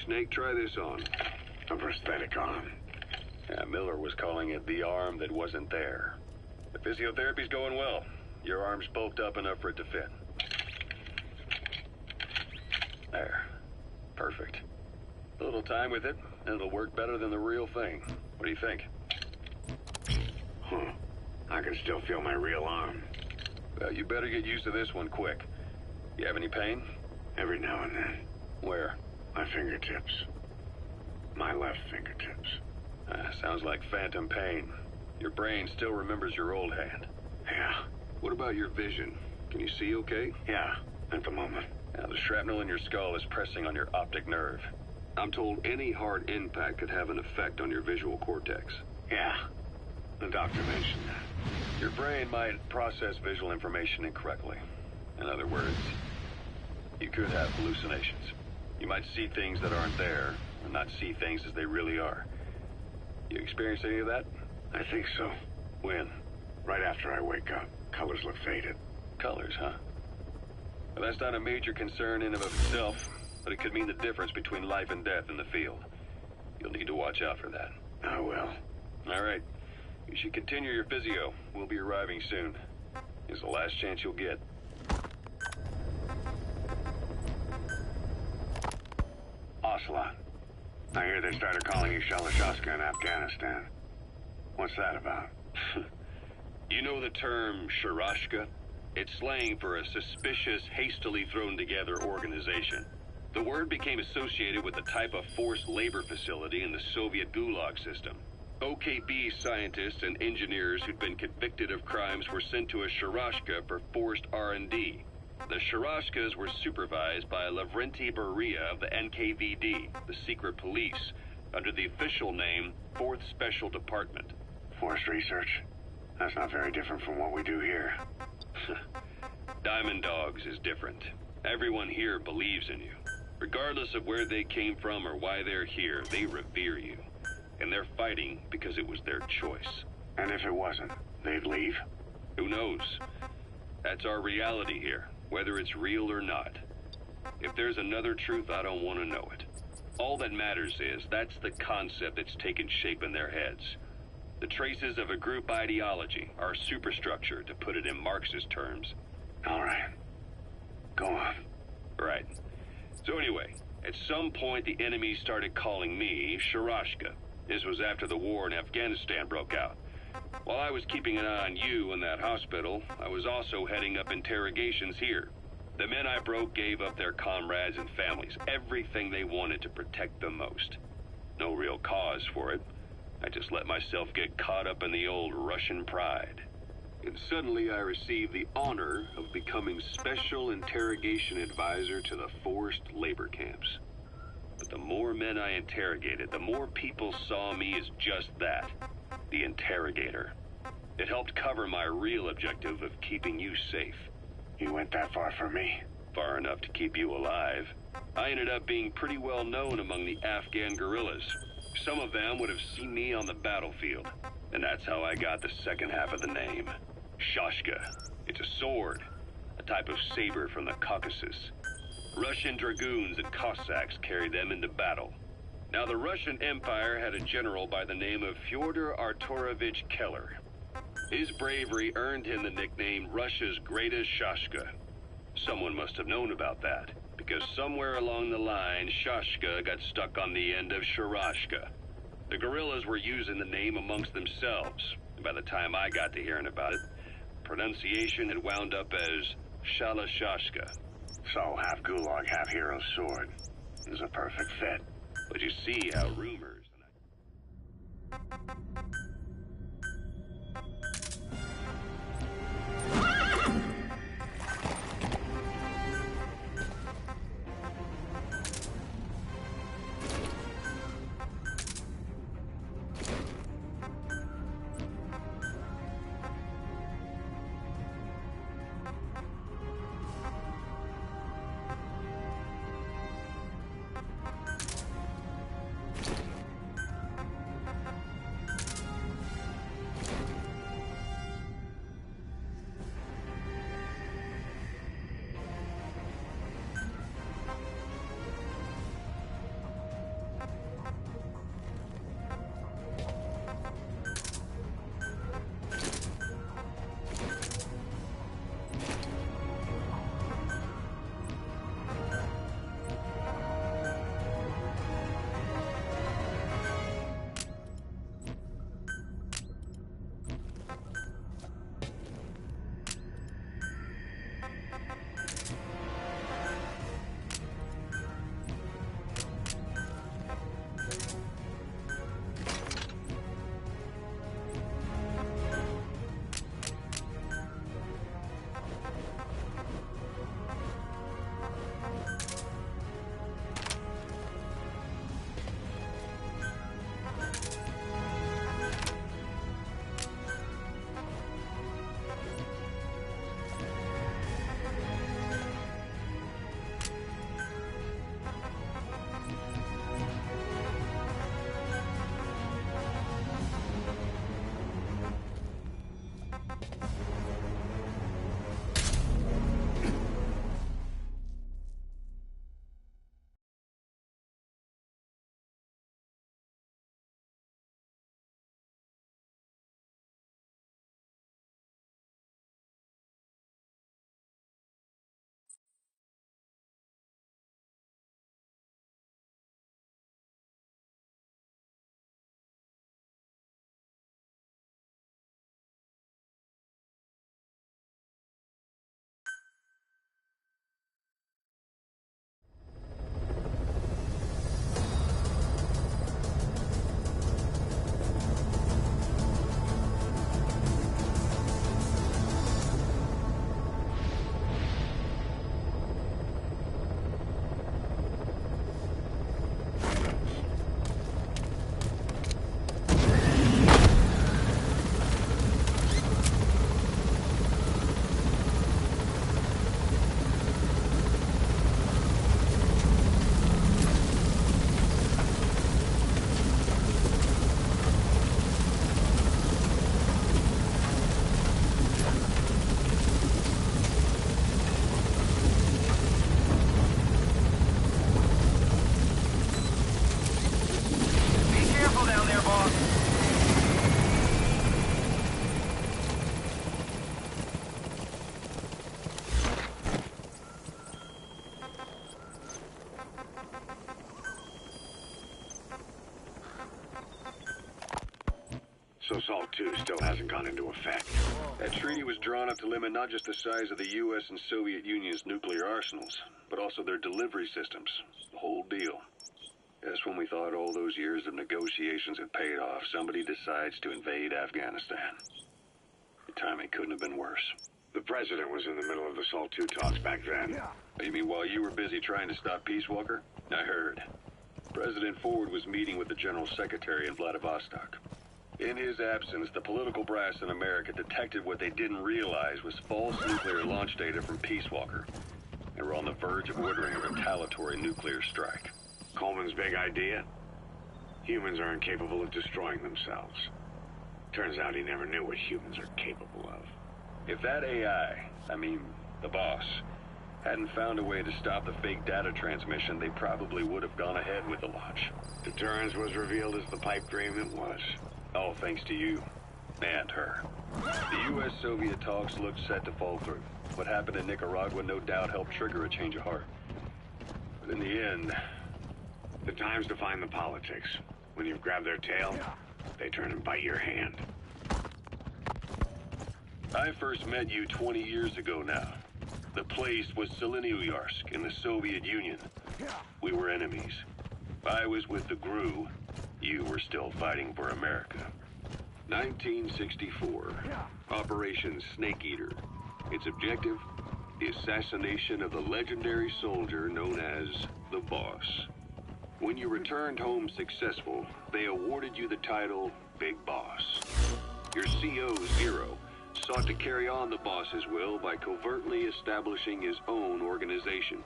Snake, try this on. A prosthetic arm. Yeah, Miller was calling it the arm that wasn't there. The physiotherapy's going well. Your arm's bulked up enough for it to fit. There. Perfect. A little time with it, and it'll work better than the real thing. What do you think? Huh. I can still feel my real arm. Well, you better get used to this one quick. You have any pain? Every now and then. Where? My fingertips. My left fingertips. Sounds like phantom pain. Your brain still remembers your old hand. Yeah. What about your vision? Can you see okay? Yeah, at the moment. Now, the shrapnel in your skull is pressing on your optic nerve. I'm told any hard impact could have an effect on your visual cortex. Yeah. The doctor mentioned that. Your brain might process visual information incorrectly. In other words, you could have hallucinations. You might see things that aren't there, and not see things as they really are. You experience any of that? I think so. When? Right after I wake up. Colors look faded. Colors, huh? Well, that's not a major concern in and of itself, but it could mean the difference between life and death in the field. You'll need to watch out for that. I will. All right. You should continue your physio. We'll be arriving soon. It's the last chance you'll get. Ocelot. I hear they started calling you Shalashaska in Afghanistan. What's that about? You know the term Sharashka? It's slang for a suspicious, hastily thrown together organization. The word became associated with the type of forced labor facility in the Soviet Gulag system. OKB scientists and engineers who'd been convicted of crimes were sent to a Sharashka for forced R&D. The Sharashkas were supervised by Lavrenti Beria of the NKVD, the secret police, under the official name 4th Special Department. Forced research? That's not very different from what we do here. Diamond Dogs is different. Everyone here believes in you. Regardless of where they came from or why they're here, they revere you. And they're fighting because it was their choice. And if it wasn't, they'd leave? Who knows? That's our reality here, whether it's real or not. If there's another truth, I don't want to know it. All that matters is that's the concept that's taken shape in their heads. The traces of a group ideology, our superstructure, to put it in Marxist terms. All right. Go on. Right. So anyway, at some point the enemy started calling me Sharashka. This was after the war in Afghanistan broke out. While I was keeping an eye on you in that hospital, I was also heading up interrogations here. The men I broke gave up their comrades and families, everything they wanted to protect them most. No real cause for it. I just let myself get caught up in the old Russian pride. And suddenly I received the honor of becoming Special Interrogation Advisor to the forced labor camps. But the more men I interrogated, the more people saw me as just that, the interrogator. It helped cover my real objective of keeping you safe. You went that far for me? Far enough to keep you alive. I ended up being pretty well known among the Afghan guerrillas. Some of them would have seen me on the battlefield, and that's how I got the second half of the name. Shashka. It's a sword, a type of saber from the Caucasus. Russian dragoons and Cossacks carried them into battle. Now, the Russian Empire had a general by the name of Fyodor Arturovich Keller. His bravery earned him the nickname Russia's Greatest Shashka. Someone must have known about that, because somewhere along the line, Shashka got stuck on the end of Sharashka. The guerrillas were using the name amongst themselves, and by the time I got to hearing about it, pronunciation had wound up as Shalashashka. So, half Gulag, half Hero Sword. Is a perfect fit. But you see how rumors... So SALT II still hasn't gone into effect. That treaty was drawn up to limit not just the size of the U.S. and Soviet Union's nuclear arsenals, but also their delivery systems. The whole deal. Just when we thought all those years of negotiations had paid off, somebody decides to invade Afghanistan. The timing couldn't have been worse. The president was in the middle of the SALT II talks back then. You mean while you were busy trying to stop Peace Walker? I heard. President Ford was meeting with the General Secretary in Vladivostok. In his absence, the political brass in America detected what they didn't realize was false nuclear launch data from Peace Walker. They were on the verge of ordering a retaliatory nuclear strike. Coleman's big idea? Humans are incapable of destroying themselves. Turns out he never knew what humans are capable of. If that AI, the boss, hadn't found a way to stop the fake data transmission, they probably would have gone ahead with the launch. Deterrence was revealed as the pipe dream it was. All thanks to you. And her. The U.S.-Soviet talks looked set to fall through. What happened in Nicaragua no doubt helped trigger a change of heart. But in the end... The time's to find the politics. When you've grabbed their tail, they turn and bite your hand. I first met you 20 years ago now. The place was Selenouyarsk in the Soviet Union. We were enemies. I was with the GRU. You were still fighting for America. 1964. Operation Snake Eater. Its objective? The assassination of the legendary soldier known as the Boss. When you returned home successful, they awarded you the title Big Boss. Your CO, Zero, sought to carry on the boss's will by covertly establishing his own organization.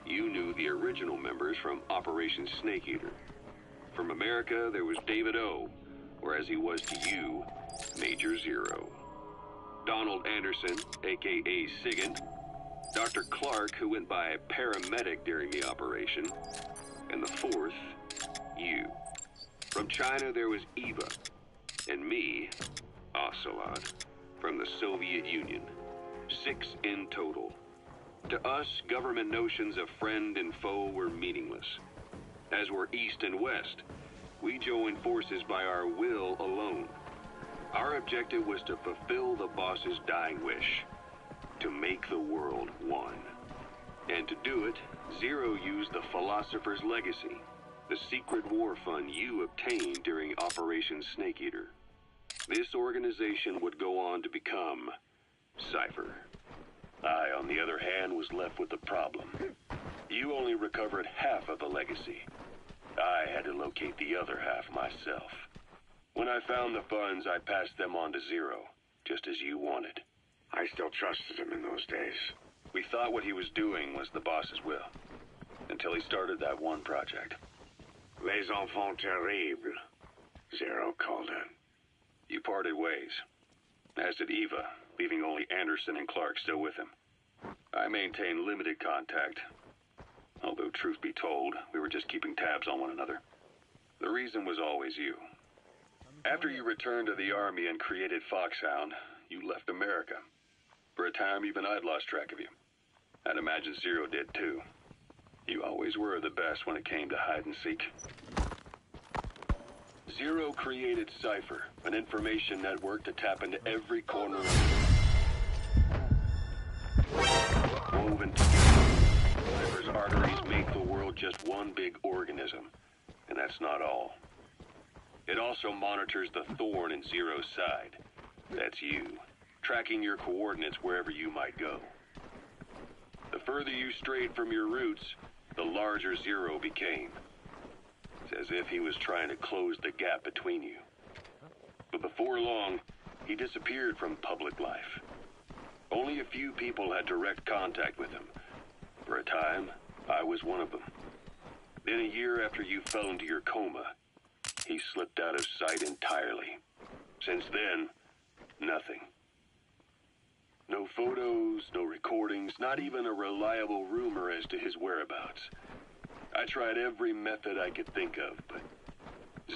You knew the original members from Operation Snake Eater. From America, there was David O, or as he was to you, Major Zero. Donald Anderson, a.k.a. Sigint. Dr. Clark, who went by paramedic during the operation. And the fourth, you. From China, there was Eva. And me, Ocelot, from the Soviet Union. 6 in total. To us, government notions of friend and foe were meaningless. As were East and West, we joined forces by our will alone. Our objective was to fulfill the boss's dying wish, to make the world one. And to do it, Zero used the Philosopher's Legacy, the secret war fund you obtained during Operation Snake Eater. This organization would go on to become Cypher. I, on the other hand, was left with the problem. You only recovered half of the legacy. I had to locate the other half myself. When I found the funds, I passed them on to Zero, just as you wanted. I still trusted him in those days. We thought what he was doing was the boss's will, until he started that one project. Les enfants terribles, Zero called it. You parted ways, as did Eva, leaving only Anderson and Clark still with him. I maintained limited contact, although truth be told, we were just keeping tabs on one another. The reason was always you. After you returned to the Army and created Foxhound, you left America. For a time, even I'd lost track of you. I'd imagine Zero did too. You always were the best when it came to hide and seek. Zero created Cypher, an information network to tap into every corner of woven together. Cypher's arteries make the world just one big organism, and that's not all. It also monitors the thorn in Zero's side. That's you, tracking your coordinates wherever you might go. The further you strayed from your roots, the larger Zero became. It's as if he was trying to close the gap between you. But before long, he disappeared from public life. Only a few people had direct contact with him. For a time, I was one of them. Then a year after you fell into your coma, he slipped out of sight entirely. Since then, nothing. No photos, no recordings, not even a reliable rumor as to his whereabouts. I tried every method I could think of, but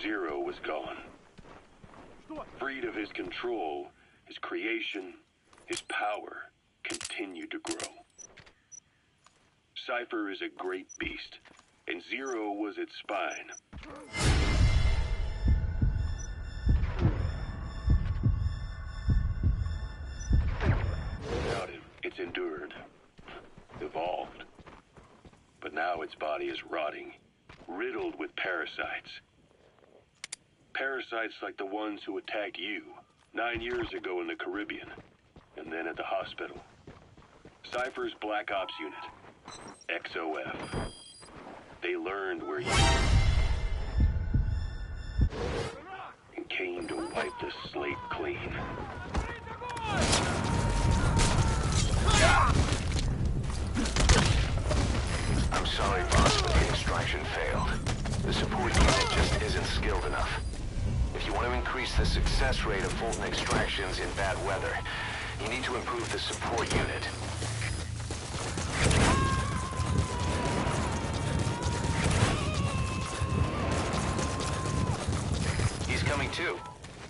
Zero was gone. Freed of his control, his creation, his power continued to grow. Cypher is a great beast, and Zero was its spine. endured, evolved. But now its body is rotting, riddled with parasites. Parasites like the ones who attacked you 9 years ago in the Caribbean, and then at the hospital. Cypher's Black Ops Unit, XOF. They learned where you were and came to wipe the slate clean. I'm sorry, boss, but the extraction failed. The support unit just isn't skilled enough. If you want to increase the success rate of Fulton extractions in bad weather, you need to improve the support unit. He's coming too.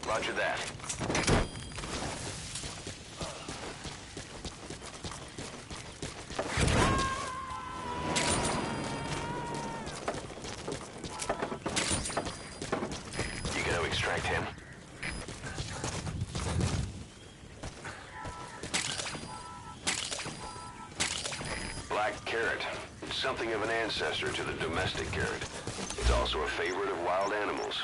Roger that. You gonna extract him? Black carrot. It's something of an ancestor to the domestic carrot. It's also a favorite of wild animals.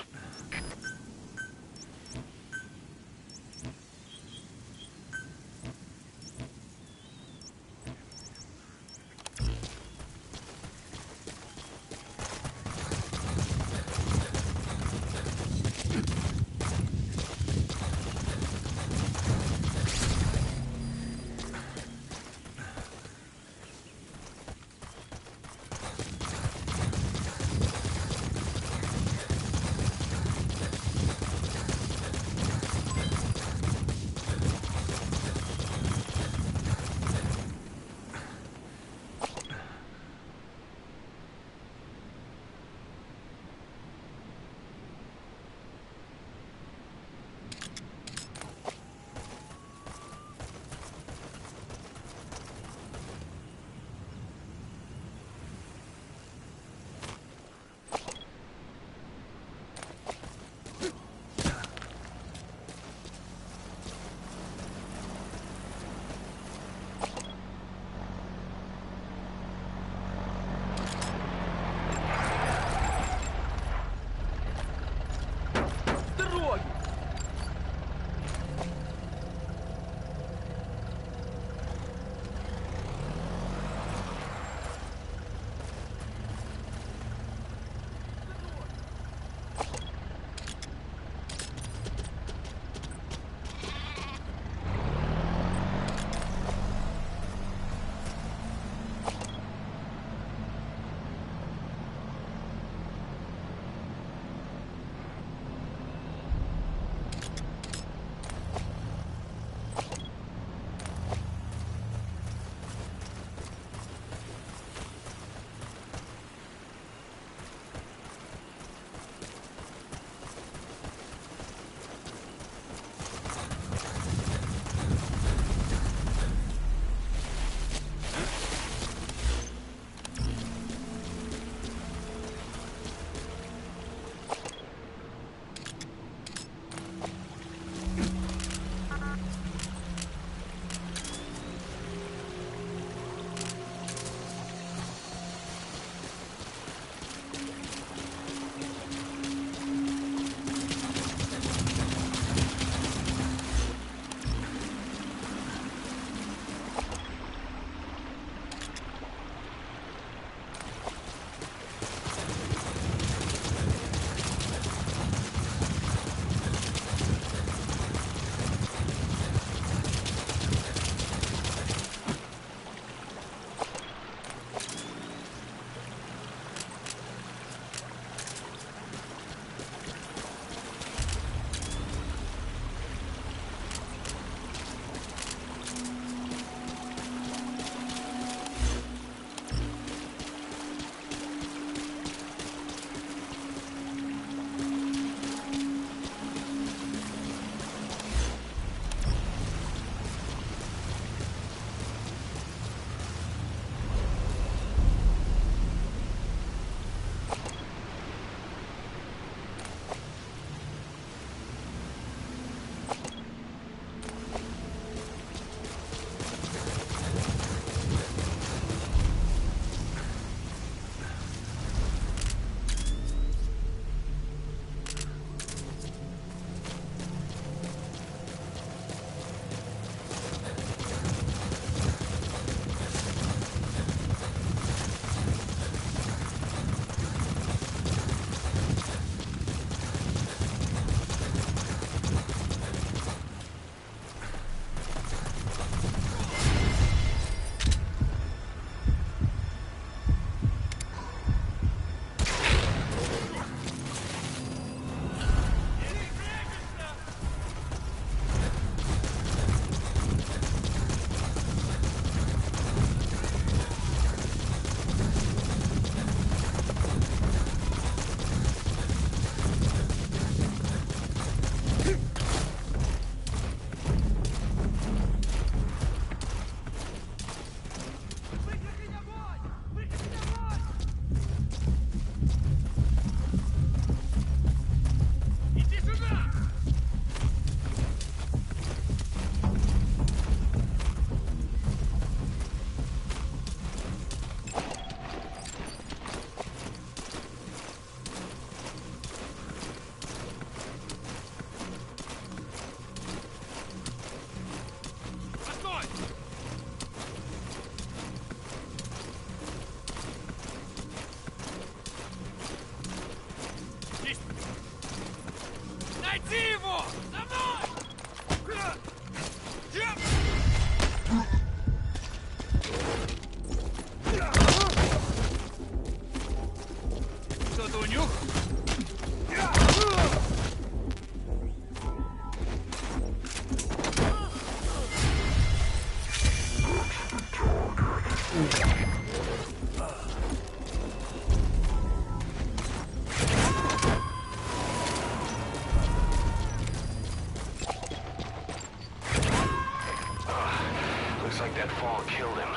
That fall killed him.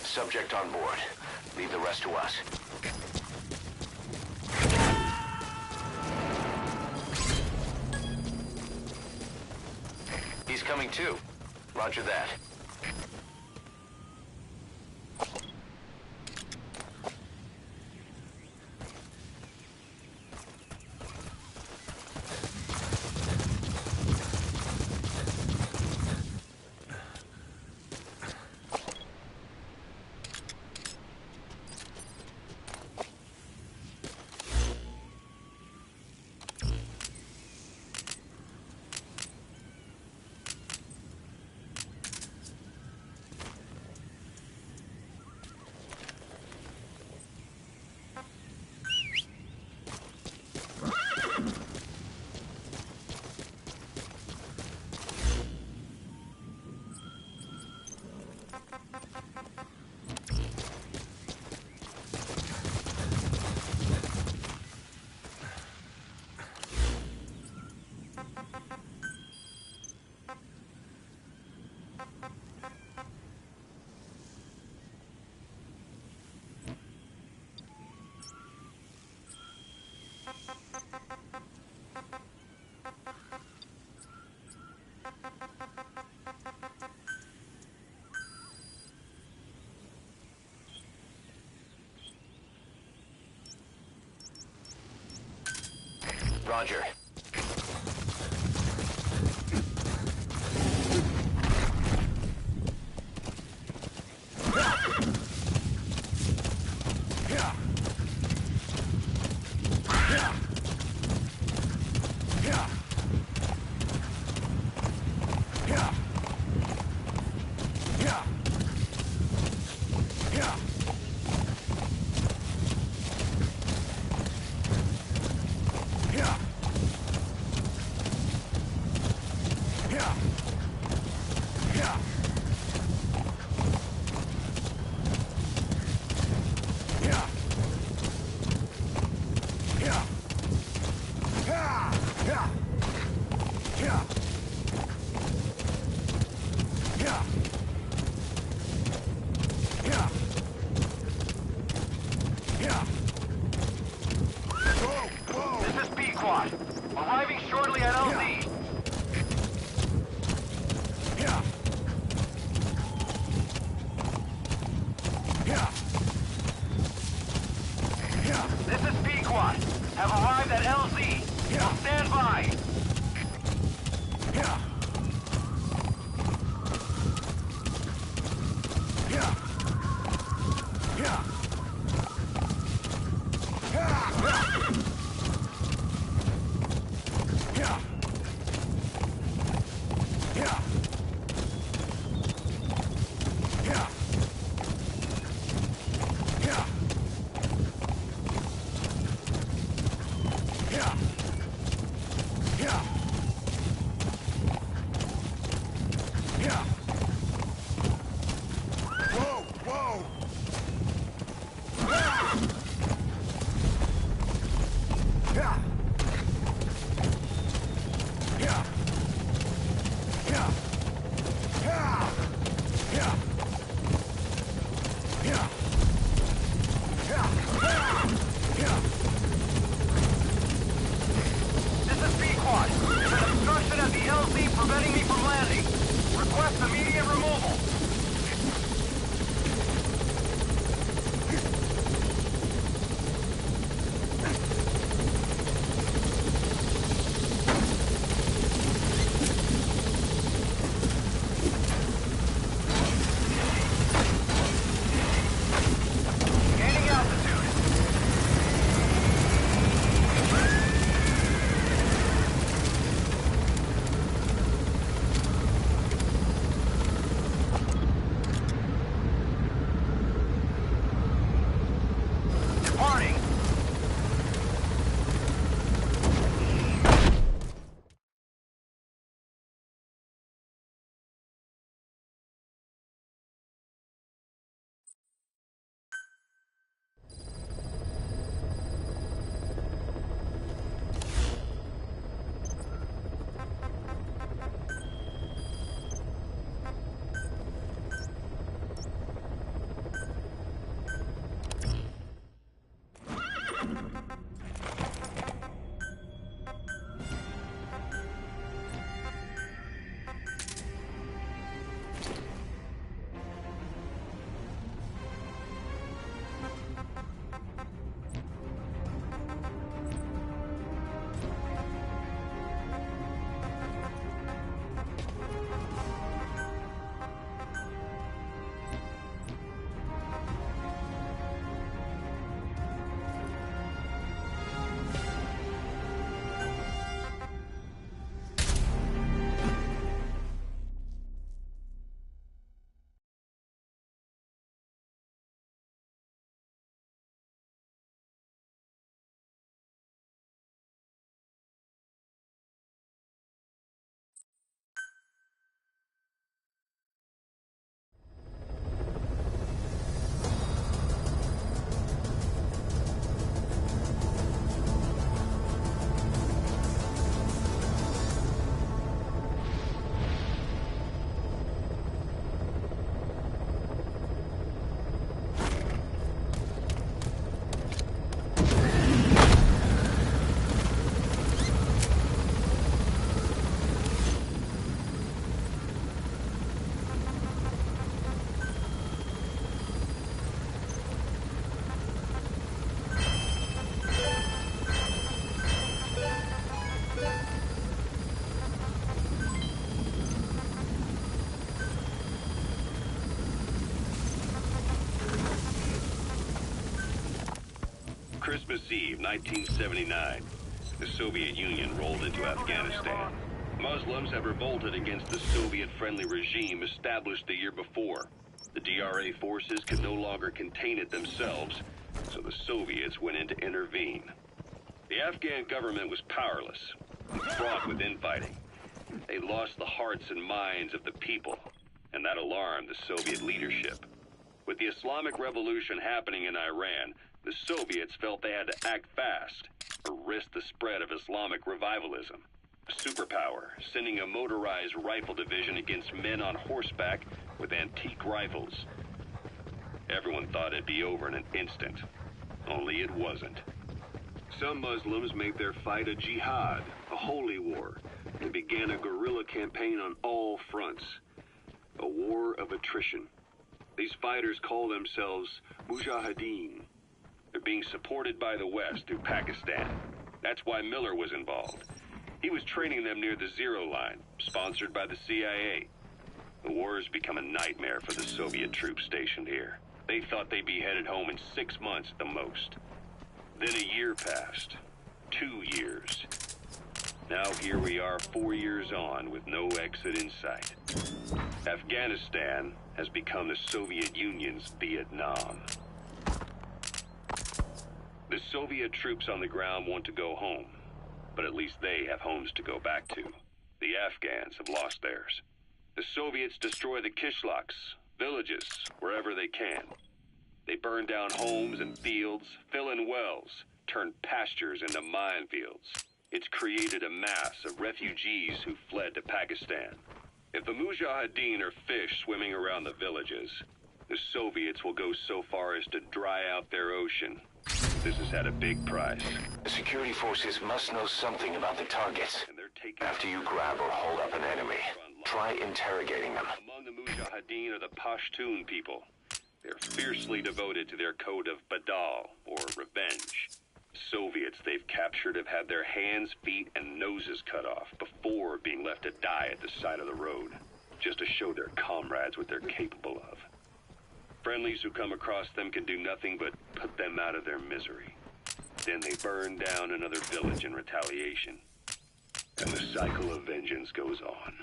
Subject on board. Leave the rest to us. He's coming too. Roger that. Roger. Arriving shortly at LZ. This is Pequot. Have arrived at LZ. Will stand by. Preventing me from landing. Request immediate removal. Gaining altitude. Christmas Eve, 1979, the Soviet Union rolled into Afghanistan. Muslims have revolted against the Soviet-friendly regime established the year before. The DRA forces could no longer contain it themselves, so the Soviets went in to intervene. The Afghan government was powerless and fraught with infighting. They lost the hearts and minds of the people, and that alarmed the Soviet leadership. With the Islamic Revolution happening in Iran, the Soviets felt they had to act fast or risk the spread of Islamic revivalism. A superpower, sending a motorized rifle division against men on horseback with antique rifles. Everyone thought it'd be over in an instant, only it wasn't. Some Muslims made their fight a jihad, a holy war, and began a guerrilla campaign on all fronts. A war of attrition. These fighters call themselves Mujahideen. They're being supported by the West through Pakistan. That's why Miller was involved. He was training them near the Zero Line, sponsored by the CIA. The war has become a nightmare for the Soviet troops stationed here. They thought they'd be headed home in 6 months at the most. Then a year passed. 2 years. Now here we are 4 years on with no exit in sight. Afghanistan has become the Soviet Union's Vietnam. The Soviet troops on the ground want to go home, but at least they have homes to go back to. The Afghans have lost theirs. The Soviets destroy the kishlaks, villages, wherever they can. They burn down homes and fields, fill in wells, turn pastures into minefields. It's created a mass of refugees who fled to Pakistan. If the Mujahideen are fish swimming around the villages, the Soviets will go so far as to dry out their ocean. This has had a big price. The security forces must know something about the targets. And they're taking... After you grab or hold up an enemy, try interrogating them. Among the Mujahideen are the Pashtun people. They're fiercely devoted to their code of Badal, or revenge. Soviets they've captured have had their hands, feet, and noses cut off before being left to die at the side of the road, just to show their comrades what they're capable of. Friendlies who come across them can do nothing but put them out of their misery. Then they burn down another village in retaliation. And the cycle of vengeance goes on.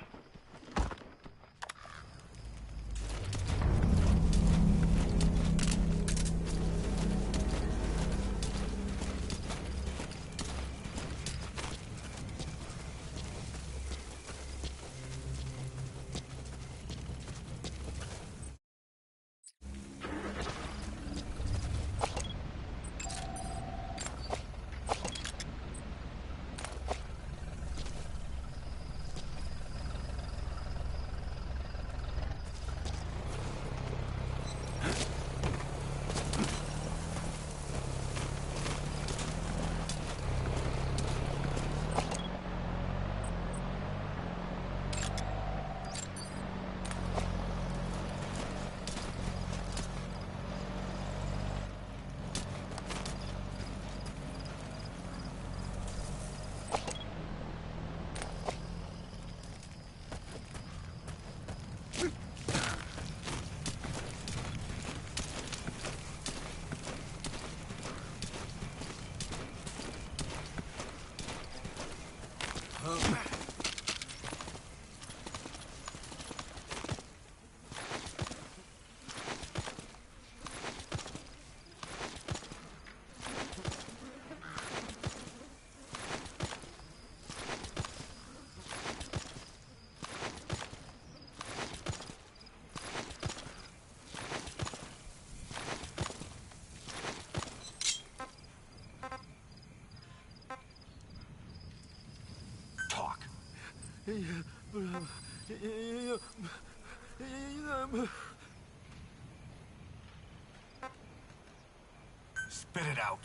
Spit it out.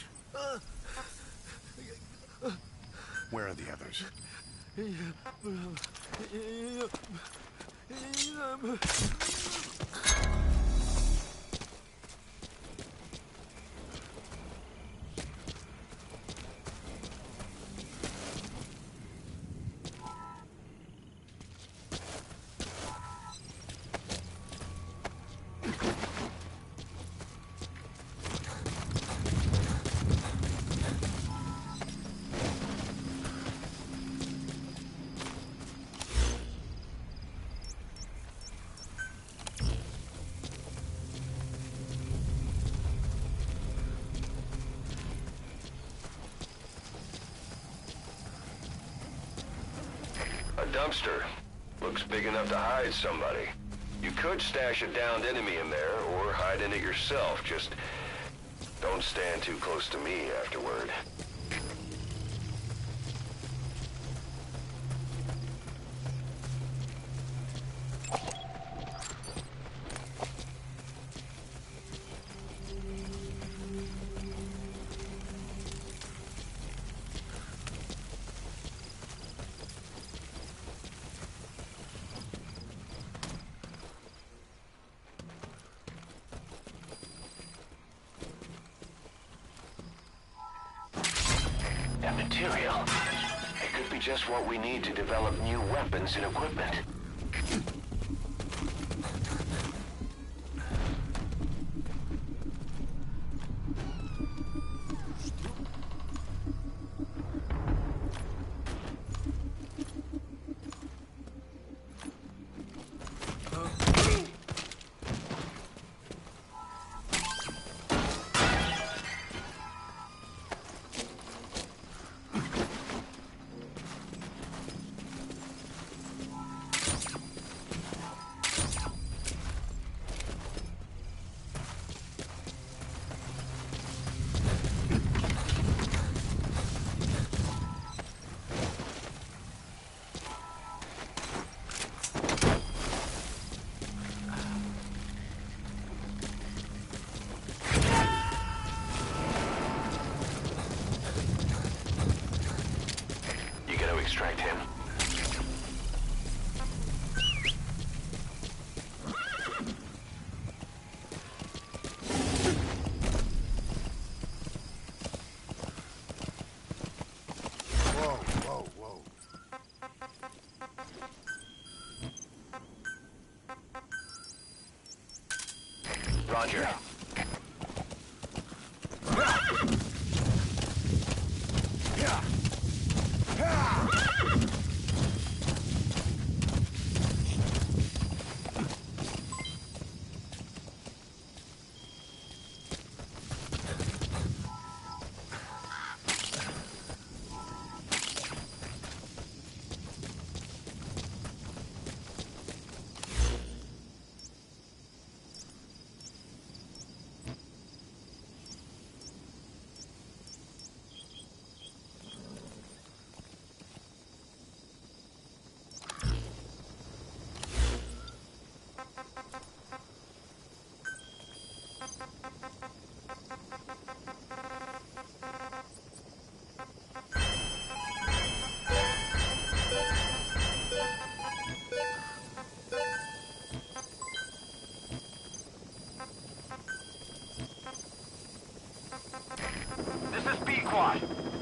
Where are the others? dumpster. Looks big enough to hide somebody. You could stash a downed enemy in there, or hide in it yourself. Just don't stand too close to me afterward. That material. It could be just what we need to develop new weapons and equipment. Extract him. Whoa, whoa, whoa. Roger.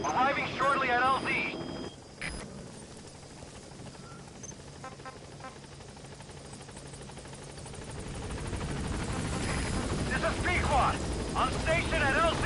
Arriving shortly at LZ. This is Pequod. On station at LZ.